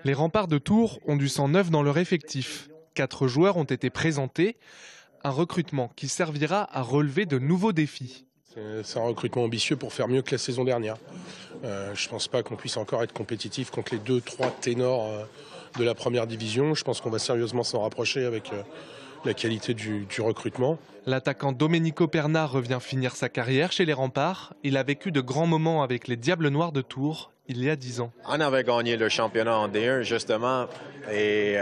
Les Remparts de Tours ont du sang neuf dans leur effectif. 4 joueurs ont été présentés. Un recrutement qui servira à relever de nouveaux défis. C'est un recrutement ambitieux pour faire mieux que la saison dernière. Je ne pense pas qu'on puisse encore être compétitif contre les 2-3 ténors de la première division. Je pense qu'on va sérieusement s'en rapprocher avec la qualité du recrutement. L'attaquant Domenico Perna revient finir sa carrière chez les Remparts. Il a vécu de grands moments avec les Diables Noirs de Tours il y a 10 ans. On avait gagné le championnat en D1 justement et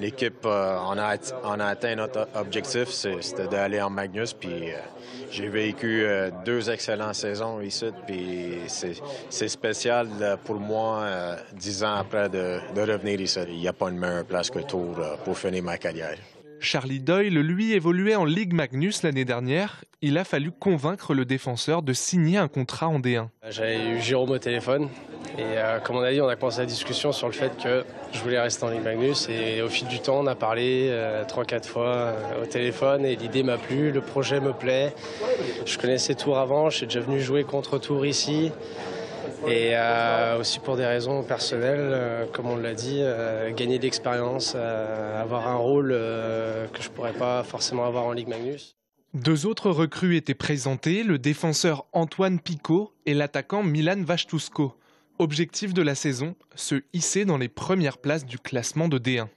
l'équipe on a atteint notre objectif, c'était d'aller en Magnus. Puis j'ai vécu 2 excellentes saisons ici. Puis c'est spécial pour moi 10 ans après de revenir ici. Il n'y a pas une meilleure place que Tours pour finir ma carrière. Charlie Doyle, lui, évoluait en Ligue Magnus l'année dernière. Il a fallu convaincre le défenseur de signer un contrat en D1. J'avais eu Jérôme au téléphone et comme on a dit, on a commencé la discussion sur le fait que je voulais rester en Ligue Magnus. Et au fil du temps, on a parlé 3-4 fois au téléphone et l'idée m'a plu, le projet me plaît. Je connaissais Tours avant, je suis déjà venu jouer contre Tours ici. Et aussi pour des raisons personnelles, comme on l'a dit, gagner de l'expérience, avoir un rôle que je ne pourrais pas forcément avoir en Ligue Magnus. 2 autres recrues étaient présentées, le défenseur Antoine Picot et l'attaquant Milan Vachtusko. Objectif de la saison, se hisser dans les premières places du classement de D1.